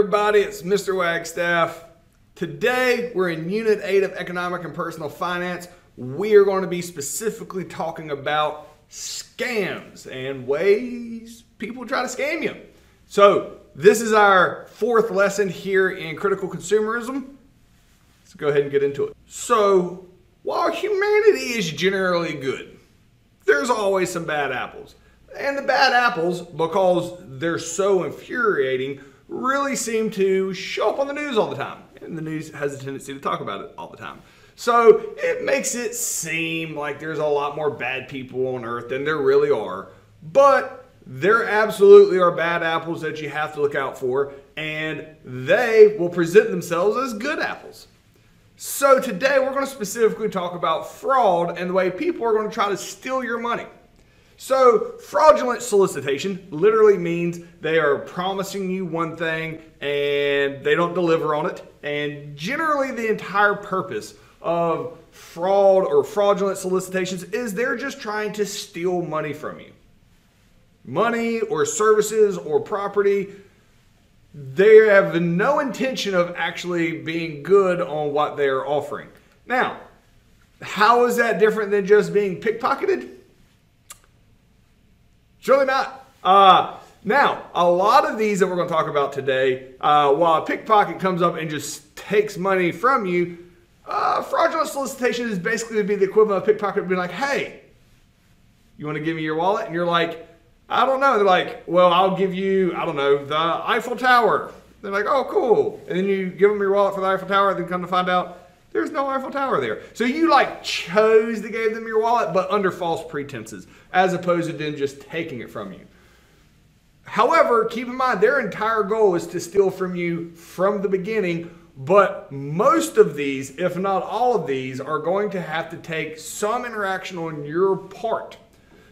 everybody, it's Mr. Wagstaff. Today we're in Unit 8 of Economic and Personal Finance. We are going to be specifically talking about scams and ways people try to scam you. So this is our fourth lesson here in critical consumerism. Let's go ahead and get into it. So while humanity is generally good, there's always some bad apples. And the bad apples, because they're so infuriating, really seem to show up on the news all the time. And the news has a tendency to talk about it all the time. So it makes it seem like there's a lot more bad people on earth than there really are. But there absolutely are bad apples that you have to look out for, and they will present themselves as good apples. So today we're going to specifically talk about fraud and the way people are going to try to steal your money. So fraudulent solicitation literally means they are promising you one thing and they don't deliver on it. And generally the entire purpose of fraud or fraudulent solicitations is they're just trying to steal money from you. Money or services or property. They have no intention of actually being good on what they're offering. Now, how is that different than just being pickpocketed? Surely not. Now, a lot of these that we're going to talk about today, while a pickpocket comes up and just takes money from you, fraudulent solicitation is basically to be the equivalent of pickpocket being like, hey, you want to give me your wallet? And you're like, I don't know. They're like, well, I'll give you, I don't know, the Eiffel Tower. They're like, oh, cool. And then you give them your wallet for the Eiffel Tower, and then come to find out there's no Eiffel Tower there. So you like chose to give them your wallet, but under false pretenses, as opposed to them just taking it from you. However, keep in mind, their entire goal is to steal from you from the beginning, but most of these, if not all of these, are going to have to take some interaction on your part.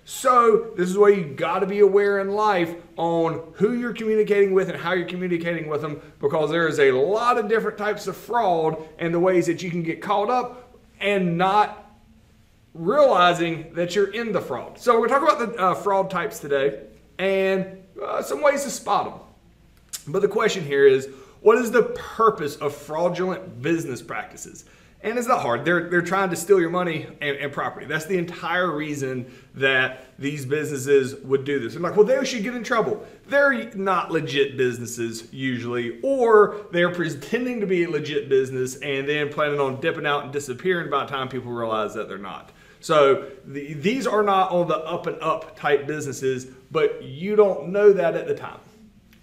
So this is why you got to be aware in life on who you're communicating with and how you're communicating with them, because there is a lot of different types of fraud and the ways that you can get caught up and not realizing that you're in the fraud. So we're going to talk about the fraud types today and some ways to spot them. But the question here is, what is the purpose of fraudulent business practices? And it's not hard. They're trying to steal your money and property. That's the entire reason that these businesses would do this. They're like, well, they should get in trouble. They're not legit businesses usually, or they're pretending to be a legit business and then planning on dipping out and disappearing by the time people realize that they're not. So these are not on the up and up type businesses, but you don't know that at the time.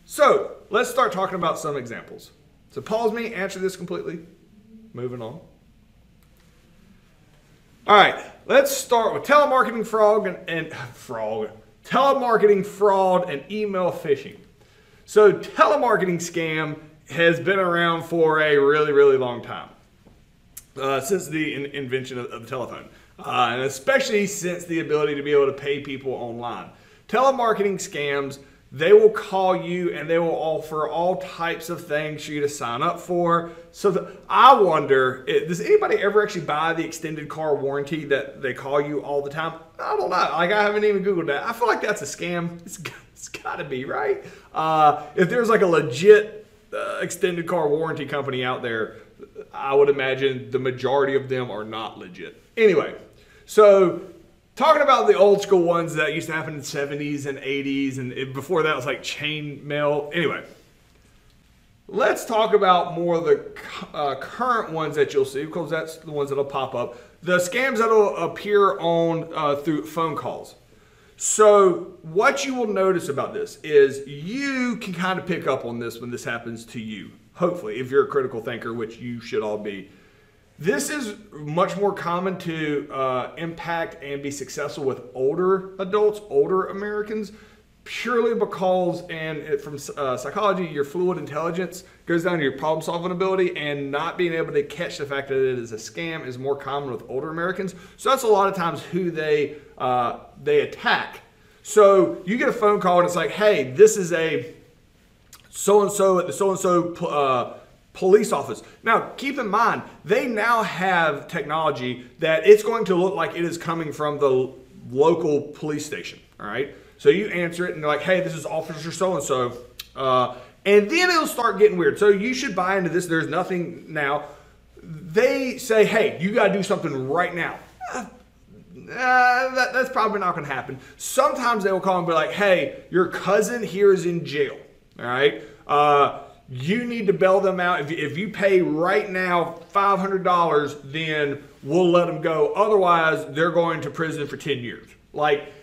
So let's start talking about some examples. So pause me, answer this completely. Moving on. All right, let's start with telemarketing fraud and email phishing. So telemarketing scam has been around for a really, really long time, since the invention of the telephone, and especially since the ability to be able to pay people online. Telemarketing scams, they will call you and they will offer all types of things for you to sign up for. So I wonder, does anybody ever actually buy the extended car warranty that they call you all the time? I don't know. Like, I haven't even Googled that. I feel like that's a scam. It's got to be, right? If there's like a legit extended car warranty company out there, I would imagine the majority of them are not legit. Anyway, so talking about the old school ones that used to happen in the 70s and 80s, and before that was like chain mail. Anyway, let's talk about more of the current ones that you'll see, because that's the ones that'll pop up. The scams that'll appear on through phone calls. So what you will notice about this is you can kind of pick up on this when this happens to you. Hopefully, if you're a critical thinker, which you should all be. This is much more common to impact and be successful with older adults, older Americans, purely because, from psychology, your fluid intelligence goes down to your problem solving ability, and not being able to catch the fact that it is a scam is more common with older Americans. So that's a lot of times who they attack. So you get a phone call and it's like, hey, this is a so-and-so at the so-and-so police office. Now, keep in mind, they now have technology that it's going to look like it is coming from the local police station, all right? So you answer it and they're like, hey, this is Officer so-and-so. And then it'll start getting weird. So you should buy into this. There's nothing now. They say, hey, you got to do something right now. That's probably not going to happen. Sometimes they will call and be like, hey, your cousin here is in jail. All right. You need to bail them out. If you pay right now $500, then we'll let them go. Otherwise, they're going to prison for 10 years. Like,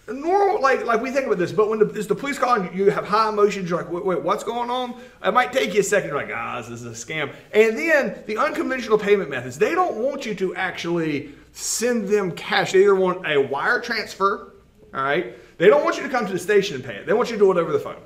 normal, like we think about this, but when it's the police calling, you have high emotions, you're like, wait, what's going on? It might take you a second, you're like, this is a scam. And then the unconventional payment methods, they don't want you to actually send them cash. They either want a wire transfer, all right? They don't want you to come to the station and pay it. They want you to do it over the phone,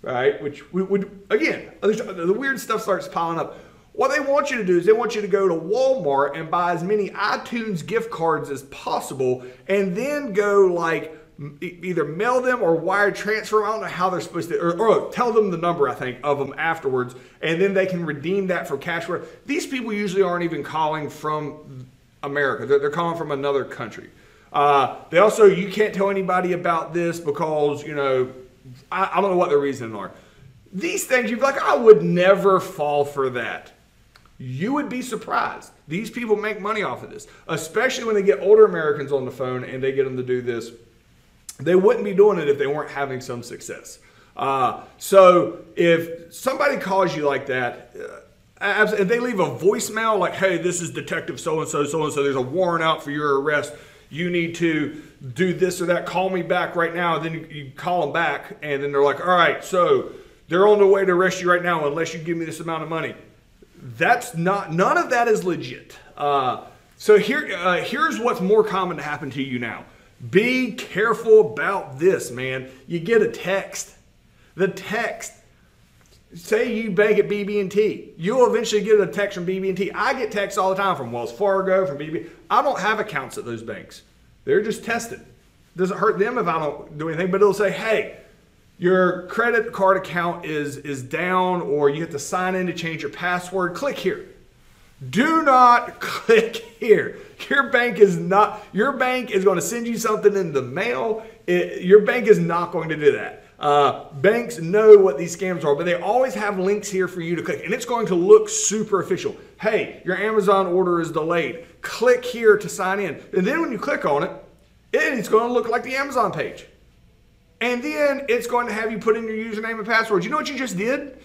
all right? Which would, again, the weird stuff starts piling up. What they want you to do is they want you to go to Walmart and buy as many iTunes gift cards as possible, and then go like, either mail them or wire transfer. I don't know how they're supposed to, or tell them the number, I think, of them afterwards, and then they can redeem that for cash. These people usually aren't even calling from America. They're calling from another country. They also, you can't tell anybody about this because, you know, I don't know what their reasoning are. These things, you'd be like, I would never fall for that. You would be surprised. These people make money off of this, especially when they get older Americans on the phone and they get them to do this. They wouldn't be doing it if they weren't having some success. So if somebody calls you like that, and they leave a voicemail like, hey, this is Detective so-and-so, so-and-so, there's a warrant out for your arrest. You need to do this or that. Call me back right now. And then you call them back, and then they're like, all right, so they're on the way to arrest you right now unless you give me this amount of money. That's not, none of that is legit. So here's what's more common to happen to you now. Be careful about this, man. You get a text. The text, say you bank at BB&T. You'll eventually get a text from BB&T. I get texts all the time from Wells Fargo, from BB. I don't have accounts at those banks. They're just tested. Doesn't hurt them if I don't do anything, but it'll say, hey, your credit card account is down, or you have to sign in to change your password. Click here. Do not click here. Your bank is going to send you something in the mail. Your bank is not going to do that. Banks know what these scams are, but they always have links here for you to click, and it's going to look super official. Hey, your Amazon order is delayed. Click here to sign in. And then when you click on it, it's going to look like the Amazon page. And then it's going to have you put in your username and password. You know what you just did?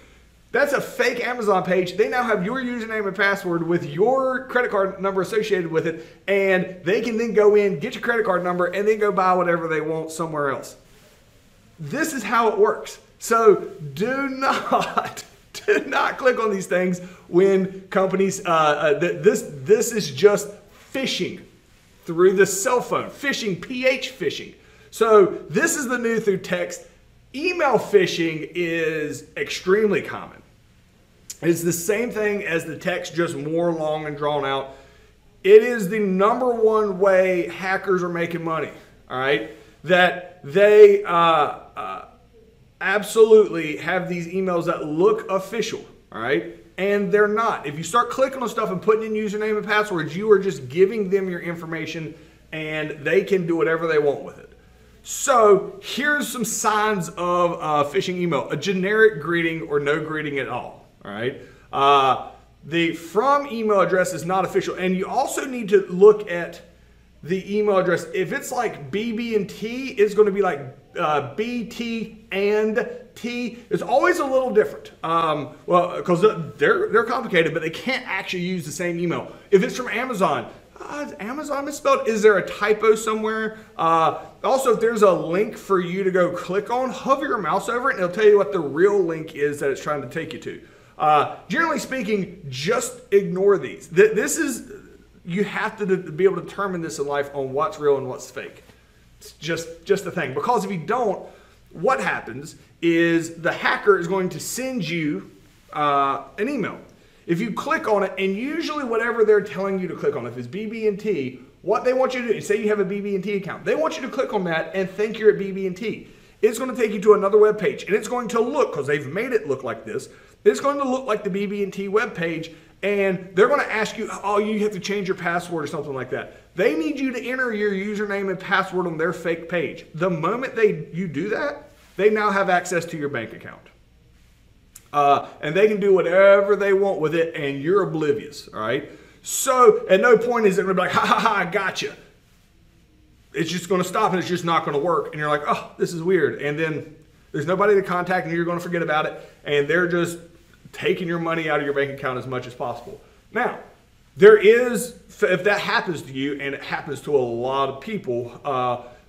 That's a fake Amazon page. They now have your username and password with your credit card number associated with it, and they can then go in, get your credit card number, and then go buy whatever they want somewhere else. This is how it works. So do not click on these things when companies, this is just phishing through the cell phone, phishing, PH phishing. So this is the new through text. Email phishing is extremely common. It's the same thing as the text, just more long and drawn out. It is the #1 way hackers are making money, all right? That they absolutely have these emails that look official, all right? And they're not. If you start clicking on stuff and putting in username and passwords, you are just giving them your information, and they can do whatever they want with it. So here's some signs of phishing email: a generic greeting or no greeting at all. All right. The from email address is not official, and you also need to look at the email address. If it's like BB&T, it's going to be like BT and T. It's always a little different. Well, because they're complicated, but they can't actually use the same email. If it's from Amazon. Is Amazon misspelled? Is there a typo somewhere? Also, if there's a link for you to go click on, hover your mouse over it and it'll tell you what the real link is that it's trying to take you to. Generally speaking, just ignore these. You have to be able to determine this in life on what's real and what's fake. It's just the thing. Because if you don't, what happens is the hacker is going to send you an email. If you click on it, and usually whatever they're telling you to click on, if it's BB&T, what they want you to do, say you have a BB&T account, they want you to click on that and think you're at BB&T. It's going to take you to another web page, and it's going to look, because they've made it look like this, it's going to look like the BB&T web page, and they're going to ask you, oh, you have to change your password or something like that. They need you to enter your username and password on their fake page. The moment you do that, they now have access to your bank account. And they can do whatever they want with it, and you're oblivious, all right? So at no point is it going to be like, ha, ha, ha, I got you. It's just going to stop, and it's just not going to work. And you're like, oh, this is weird. And then there's nobody to contact, and you're going to forget about it, and they're just taking your money out of your bank account as much as possible. Now, there is, if that happens to you, and it happens to a lot of people,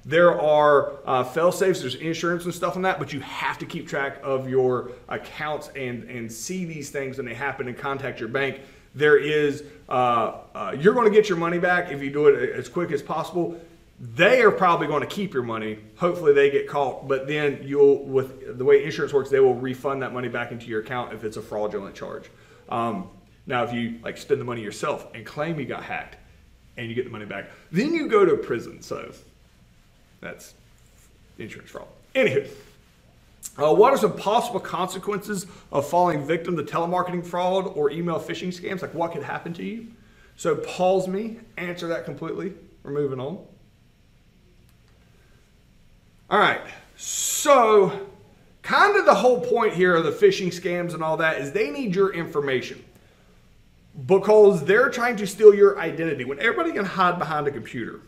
there are fail-safes, there's insurance and stuff on that, but you have to keep track of your accounts and see these things when they happen and contact your bank. There is, you're going to get your money back if you do it as quick as possible. They are probably going to keep your money. Hopefully they get caught, but then you'll, with the way insurance works, they will refund that money back into your account if it's a fraudulent charge. Now, if you like spend the money yourself and claim you got hacked and you get the money back, then you go to prison. So that's insurance fraud. Anywho, what are some possible consequences of falling victim to telemarketing fraud or email phishing scams? Like what could happen to you? So pause me, answer that completely. We're moving on. All right, so kind of the whole point here of the phishing scams and all that is they need your information because they're trying to steal your identity. When everybody can hide behind a computer,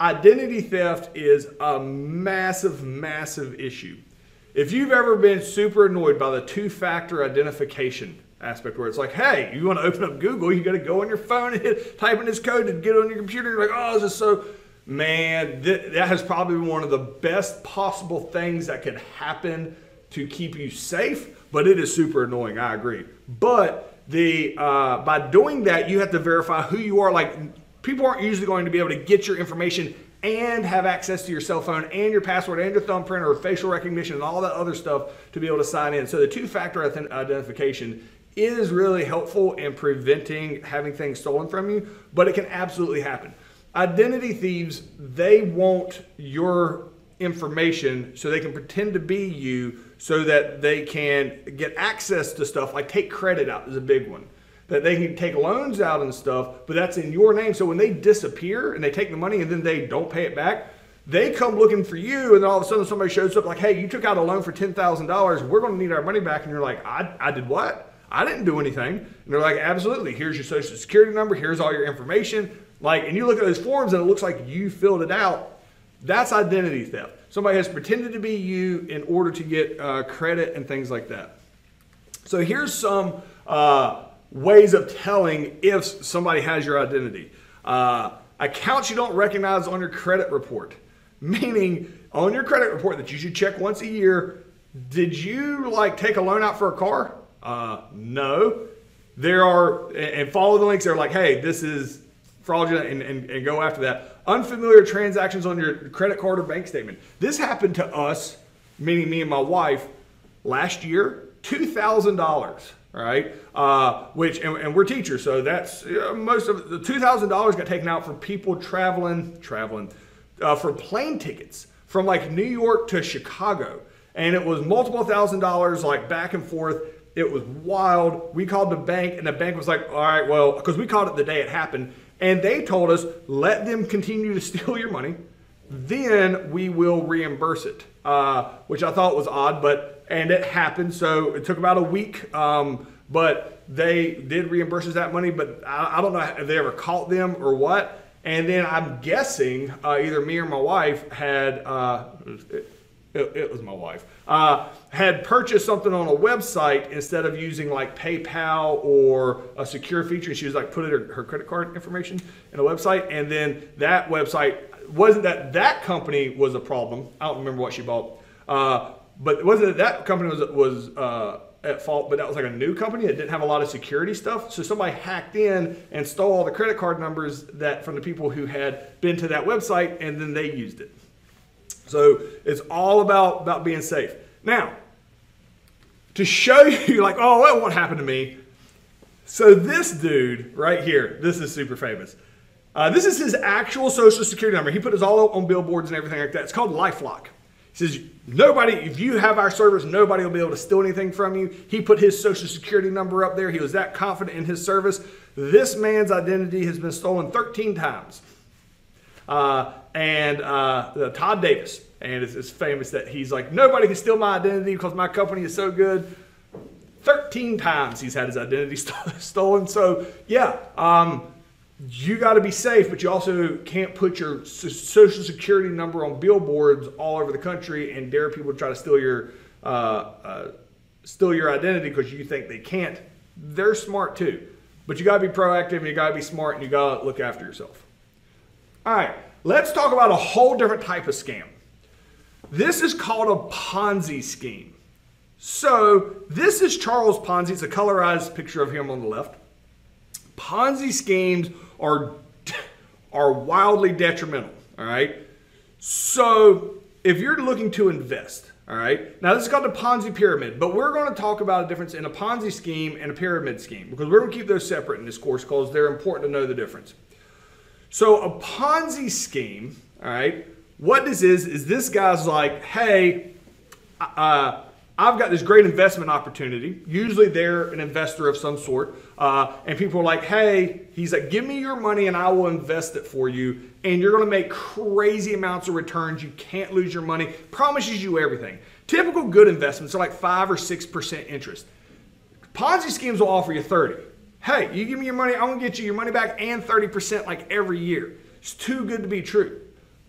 identity theft is a massive, massive issue. If you've ever been super annoyed by the two-factor identification aspect where it's like, hey, you want to open up Google, you got to go on your phone and type in this code and get on your computer. You're like, oh, this is so... Man, that has probably been one of the best possible things that could happen to keep you safe, but it is super annoying, I agree. But by doing that, you have to verify who you are. Like, people aren't usually going to be able to get your information and have access to your cell phone and your password and your thumbprint or facial recognition and all that other stuff to be able to sign in. So the two-factor identification is really helpful in preventing having things stolen from you, but it can absolutely happen. Identity thieves, they want your information so they can pretend to be you so that they can get access to stuff like take credit out is a big one. That they can take loans out and stuff, but that's in your name. So when they disappear and they take the money and then they don't pay it back, they come looking for you and then all of a sudden somebody shows up like, hey, you took out a loan for $10,000. We're going to need our money back. And you're like, I did what? I didn't do anything. And they're like, absolutely. Here's your social security number. Here's all your information. Like, and you look at those forms and it looks like you filled it out. That's identity theft. Somebody has pretended to be you in order to get credit and things like that. So here's some ways of telling if somebody has your identity. Accounts you don't recognize on your credit report. Meaning, on your credit report that you should check once a year, did you like take a loan out for a car? No. There are, and follow the links, they're like, hey, this is fraudulent and go after that. Unfamiliar transactions on your credit card or bank statement. This happened to us, meaning me and my wife, last year, $2,000, right? And we're teachers, so that's most of the $2,000 got taken out for people traveling for plane tickets from like New York to Chicago. And it was multiple $1,000s like back and forth. It was wild. We called the bank and the bank was like, all right, well, because we called it the day it happened. And they told us, let them continue to steal your money. Then we will reimburse it, which I thought was odd, and it happened. So it took about a week, but they did reimburse us that money. But I don't know if they ever caught them or what. And then I'm guessing either me or my wife had, it was my wife, had purchased something on a website instead of using like PayPal or a secure feature. She was like put her credit card information in a website, and then that website wasn't that company was a problem. I don't remember what she bought, but it wasn't that company was at fault, but that was like a new company that didn't have a lot of security stuff. So somebody hacked in and stole all the credit card numbers from the people who had been to that website, and then they used it. So it's all about being safe. Now, to show you like, oh, that won't happen to me. So this dude right here, this is super famous. This is his actual social security number. He put his all on billboards and everything like that. It's called LifeLock. He says, nobody, if you have our service, nobody will be able to steal anything from you. He put his social security number up there. He was that confident in his service. This man's identity has been stolen 13 times. Todd Davis, and it's famous that he's like, nobody can steal my identity because my company is so good. 13 times he's had his identity stolen. So yeah, you got to be safe, but you also can't put your social security number on billboards all over the country and dare people to try to steal your identity because you think they can't. They're smart too, but you got to be proactive and you got to be smart and you got to look after yourself. All right, let's talk about a whole different type of scam. This is called a Ponzi scheme. So this is Charles Ponzi. It's a colorized picture of him on the left. Ponzi schemes are wildly detrimental, all right? So if you're looking to invest, all right? Now this is called the Ponzi pyramid, but we're going to talk about a difference in a Ponzi scheme and a pyramid scheme because we're going to keep those separate in this course because they're important to know the difference. So a Ponzi scheme, all right, what this is this guy's like, hey, I've got this great investment opportunity. Usually they're an investor of some sort. And people are like, hey, he's like, give me your money and I will invest it for you. And you're going to make crazy amounts of returns. You can't lose your money. Promises you everything. Typical good investments are like 5 or 6% interest. Ponzi schemes will offer you 30. Hey, you give me your money, I'm going to get you your money back and 30% like every year. It's too good to be true.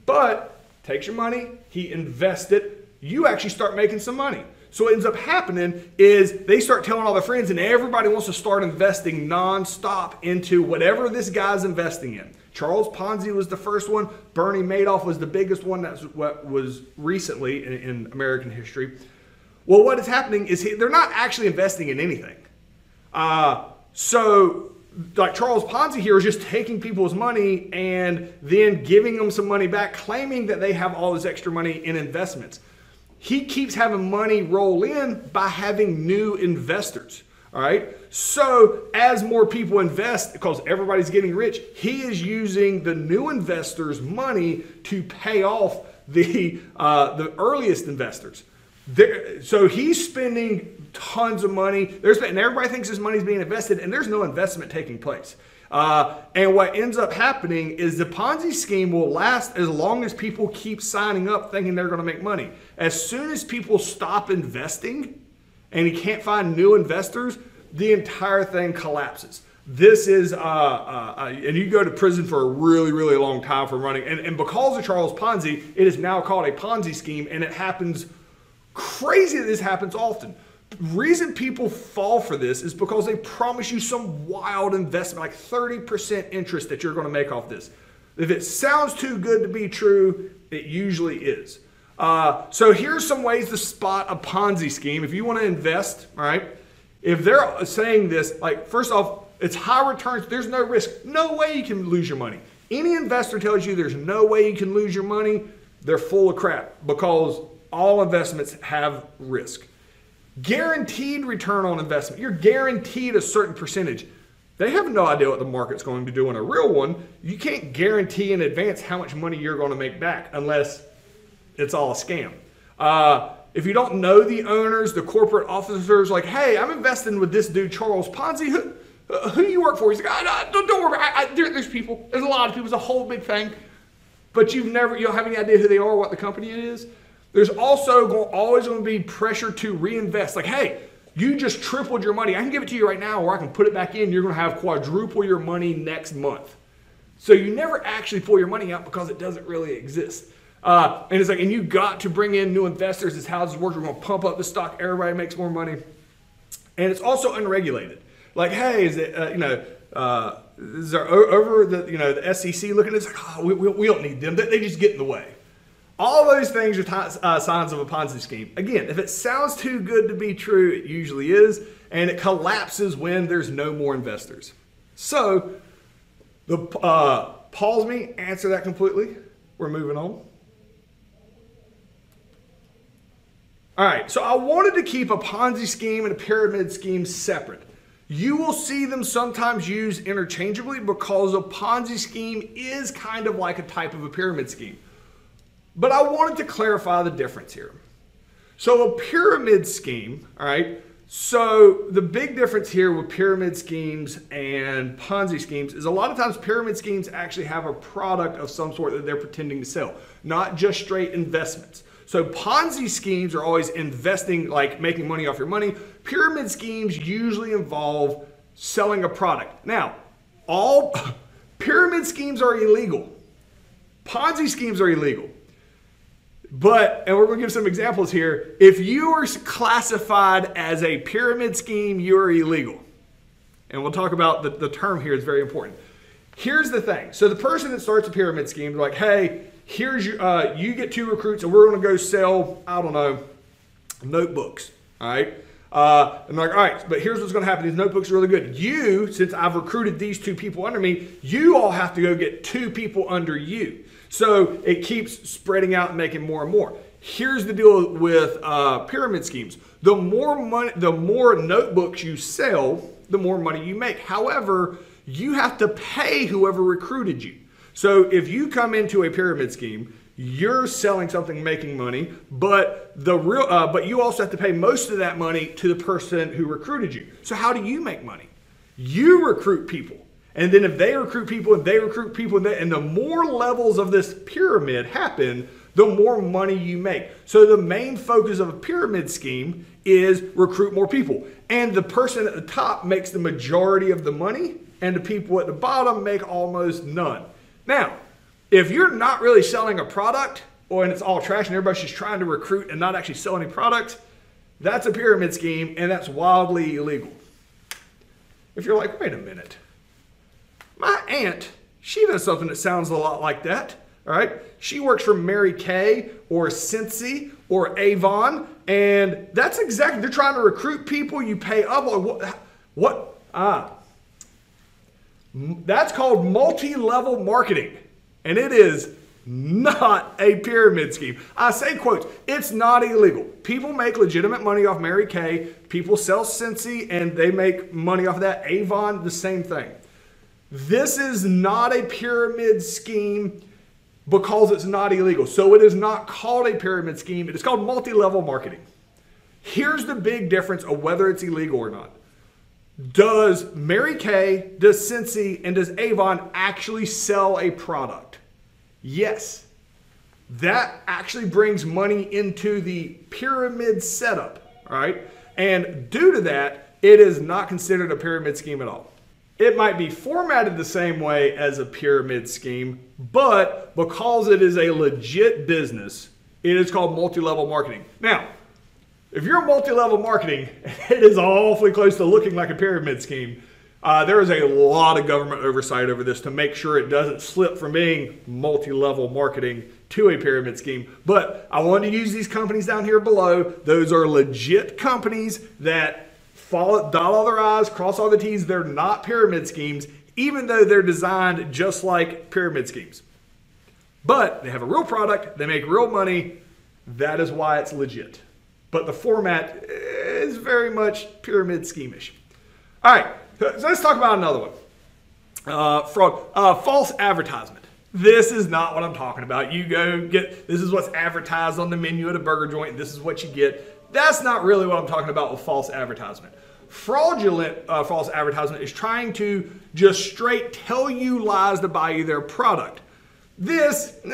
But takes your money, he invests it, you actually start making some money. So what ends up happening is they start telling all their friends and everybody wants to start investing nonstop into whatever this guy's investing in. Charles Ponzi was the first one. Bernie Madoff was the biggest one. That's what was recently in American history. Well, what is happening is they're not actually investing in anything. So like Charles Ponzi here is just taking people's money and then giving them some money back, claiming that they have all this extra money in investments. He keeps having money roll in by having new investors, all right? So as more people invest, because everybody's getting rich, he is using the new investors' money to pay off the earliest investors. So he's spending tons of money. And everybody thinks this money is being invested, and there's no investment taking place. And what ends up happening is the Ponzi scheme will last as long as people keep signing up thinking they're going to make money. As soon as people stop investing and you can't find new investors, the entire thing collapses. This is, and you go to prison for a really, really long time for running. And because of Charles Ponzi, it is now called a Ponzi scheme, and it happens crazy that this happens often. The reason people fall for this is because they promise you some wild investment, like 30% interest that you're going to make off this. If it sounds too good to be true, it usually is. So here's some ways to spot a Ponzi scheme. If you want to invest, all right, if they're saying this, like first off, it's high returns, there's no risk, no way you can lose your money. Any investor tells you there's no way you can lose your money, they're full of crap because all investments have risk. Guaranteed return on investment. You're guaranteed a certain percentage. They have no idea what the market's going to do in a real one. You can't guarantee in advance how much money you're going to make back unless it's all a scam. If you don't know the owners, the corporate officers, like, hey, I'm investing with this dude, Charles Ponzi. Who do you work for? He's like, don't worry. There's people. There's a lot of people. It's a whole big thing. But you don't have any idea who they are or what the company it is. There's also always going to be pressure to reinvest. Like, hey, you just tripled your money. I can give it to you right now, or I can put it back in. You're going to have quadruple your money next month. So you never actually pull your money out because it doesn't really exist. And it's like, and you got to bring in new investors. It's how this works. We're going to pump up the stock. Everybody makes more money. And it's also unregulated. Like, hey, is it, is there over the SEC looking at it? It's like, oh, we don't need them. They just get in the way. All those things are signs of a Ponzi scheme. Again, if it sounds too good to be true, it usually is, and it collapses when there's no more investors. So, pause me, answer that completely. We're moving on. All right, so I wanted to keep a Ponzi scheme and a pyramid scheme separate. You will see them sometimes used interchangeably because a Ponzi scheme is kind of like a type of a pyramid scheme. But I wanted to clarify the difference here. So a pyramid scheme, all right, so the big difference here with pyramid schemes and Ponzi schemes is a lot of times pyramid schemes actually have a product of some sort that they're pretending to sell, not just straight investments. So Ponzi schemes are always investing, like making money off your money. Pyramid schemes usually involve selling a product. Now, all pyramid schemes are illegal. Ponzi schemes are illegal. But, and we're going to give some examples here, if you are classified as a pyramid scheme, you are illegal. And we'll talk about the term here, it's very important. Here's the thing. So the person that starts a pyramid scheme, they're like, hey, here's your, you get 2 recruits and we're going to go sell, I don't know, notebooks. All right. And they're like, all right, but here's what's going to happen. These notebooks are really good. You, since I've recruited these 2 people under me, you all have to go get 2 people under you. So it keeps spreading out and making more and more. Here's the deal with pyramid schemes. The more money, the more notebooks you sell, the more money you make. However, you have to pay whoever recruited you. So if you come into a pyramid scheme, you're selling something, making money, but you also have to pay most of that money to the person who recruited you. So how do you make money? You recruit people. And then if they recruit people and they recruit people, and the more levels of this pyramid happen, the more money you make. So the main focus of a pyramid scheme is recruit more people. And the person at the top makes the majority of the money, and the people at the bottom make almost none. Now, if you're not really selling a product, and it's all trash and everybody's just trying to recruit and not actually sell any products, that's a pyramid scheme, and that's wildly illegal. If you're like, wait a minute. My aunt, she does something that sounds a lot like that, all right? She works for Mary Kay or Scentsy or Avon, and that's exactly, they're trying to recruit people, you pay up, that's called multi-level marketing, and it is not a pyramid scheme. I say quotes, it's not illegal. People make legitimate money off Mary Kay, people sell Scentsy, and they make money off of that. Avon, the same thing. This is not a pyramid scheme because it's not illegal. So it is not called a pyramid scheme. It is called multi-level marketing. Here's the big difference of whether it's illegal or not. Does Mary Kay, does Scentsy, and does Avon actually sell a product? Yes. That actually brings money into the pyramid setup, all right? And due to that, it is not considered a pyramid scheme at all. It might be formatted the same way as a pyramid scheme, but because it is a legit business, it is called multi-level marketing. Now, if you're multi-level marketing, it is awfully close to looking like a pyramid scheme. There is a lot of government oversight over this to make sure it doesn't slip from being multi-level marketing to a pyramid scheme. But I want to use these companies down here below. Those are legit companies that dot all their I's, cross all the T's. They're not pyramid schemes, even though they're designed just like pyramid schemes. But they have a real product, they make real money. That is why it's legit. But the format is very much pyramid schemish. All right, so let's talk about another one. Fraud, false advertisement. This is not what I'm talking about. You go get, this is what's advertised on the menu at a burger joint, this is what you get. That's not really what I'm talking about with false advertisement. Fraudulent false advertisement is trying to just straight tell you lies to buy you their product. This, you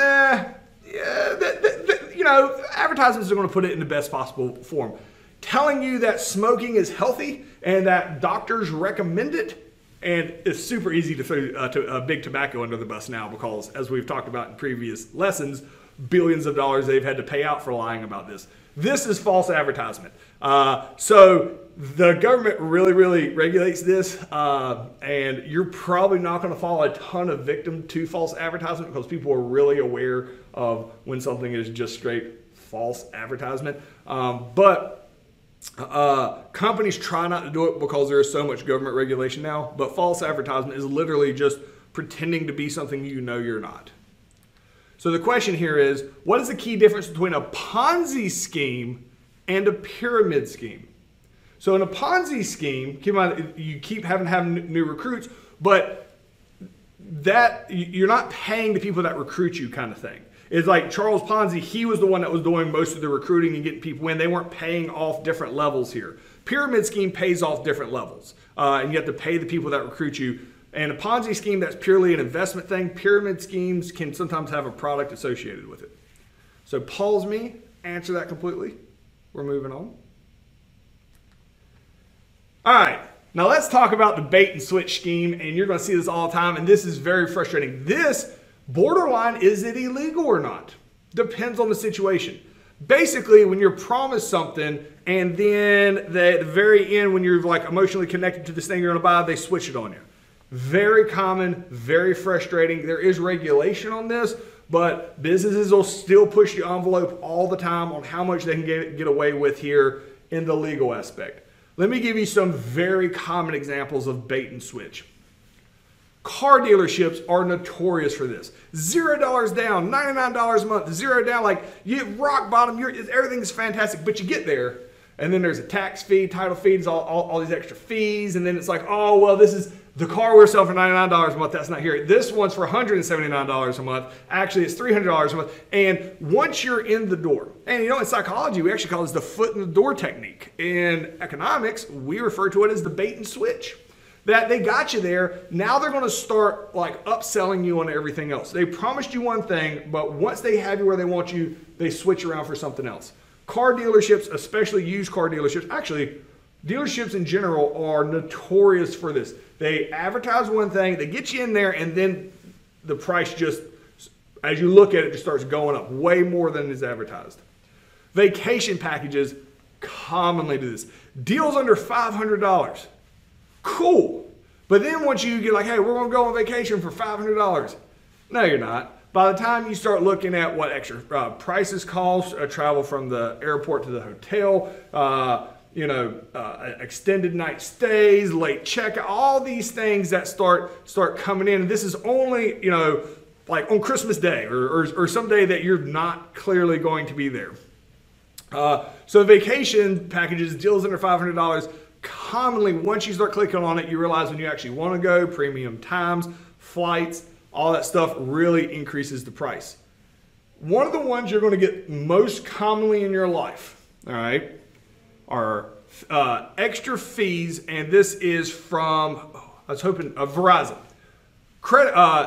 know, advertisements are going to put it in the best possible form. Telling you that smoking is healthy and that doctors recommend it, and it's super easy to throw big tobacco under the bus now because, as we've talked about in previous lessons, billions of dollars they've had to pay out for lying about this. This is false advertisement. So the government really regulates this, and you're probably not going to fall a ton of victim to false advertisement because people are really aware of when something is just straight false advertisement. But companies try not to do it because there is so much government regulation now. But false advertisement is literally just pretending to be something you know you're not. So the question here is, what is the key difference between a Ponzi scheme and a pyramid scheme? So in a Ponzi scheme, keep in mind, you keep having new recruits, but that you're not paying the people that recruit you kind of thing. It's like Charles Ponzi, he was the one that was doing most of the recruiting and getting people in. They weren't paying off different levels here. Pyramid scheme pays off different levels, and you have to pay the people that recruit you. And a Ponzi scheme, that's purely an investment thing. Pyramid schemes can sometimes have a product associated with it. So pause me answer that completely. We're moving on. All right, now let's talk about the bait and switch scheme, and you're going to see this all the time, and this is very frustrating. This, borderline, is it illegal or not? Depends on the situation. Basically, when you're promised something, and then at the very end, when you're like emotionally connected to this thing you're going to buy, they switch it on you. Very common, very frustrating. There is regulation on this, but businesses will still push the envelope all the time on how much they can get away with here in the legal aspect. Let me give you some very common examples of bait and switch. Car dealerships are notorious for this. $0 down, $99 a month, 0 down, like you hit rock bottom, everything's fantastic, but you get there, and then there's a tax fee, title fees, all these extra fees, and then it's like, oh, well, this is the car we're selling for $99 a month. That's not here. This one's for $179 a month. Actually, it's $300 a month. And once you're in the door, and you know, in psychology, we actually call this the foot in the door technique. In economics, we refer to it as the bait and switch. That they got you there, now they're going to start like upselling you on everything else. They promised you one thing, but once they have you where they want you, they switch around for something else. Car dealerships, especially used car dealerships, actually dealerships in general are notorious for this. They advertise one thing, they get you in there, and then the price just, as you look at it, just starts going up way more than is advertised. Vacation packages commonly do this. Deals under $500. Cool. But then once you get like, hey, we're going to go on vacation for $500. No, you're not. By the time you start looking at what extra prices cost, travel from the airport to the hotel, extended night stays, late checkout, all these things that start coming in. And this is only, like on Christmas Day or some day that you're not clearly going to be there. So vacation packages, deals under $500, commonly once you start clicking on it, you realize when you actually want to go, premium times, flights, all that stuff really increases the price. One of the ones you're going to get most commonly in your life, all right, are extra fees, and this is from, I was hoping, Verizon.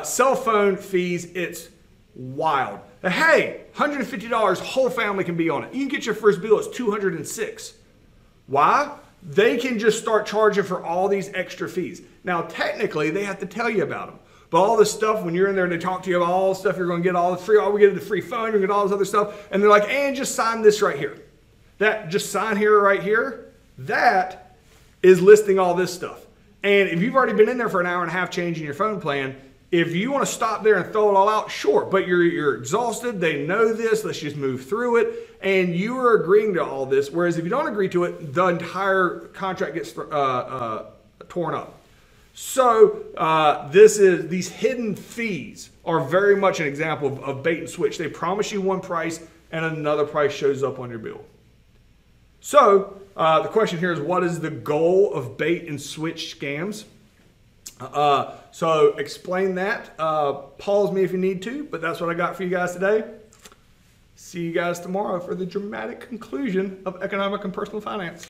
Cell phone fees, it's wild. Hey, $150, whole family can be on it. You can get your first bill, it's $206. Why? They can just start charging for all these extra fees. Now, technically, they have to tell you about them. But all this stuff, when you're in there and they talk to you about all the stuff you're going to get, all the free, we get the free phone, you're going to get all this other stuff, and they're like, and just sign this right here. That, just sign here right here, that is listing all this stuff. And if you've already been in there for an hour and a half changing your phone plan, if you want to stop there and throw it all out, sure, but you're exhausted, they know this, let's just move through it, and you are agreeing to all this, whereas if you don't agree to it, the entire contract gets torn up. So these hidden fees are very much an example of bait and switch. They promise you one price and another price shows up on your bill. So the question here is, what is the goal of bait and switch scams? So explain that. Pause me if you need to, but that's what I got for you guys today. See you guys tomorrow for the dramatic conclusion of economic and personal finance.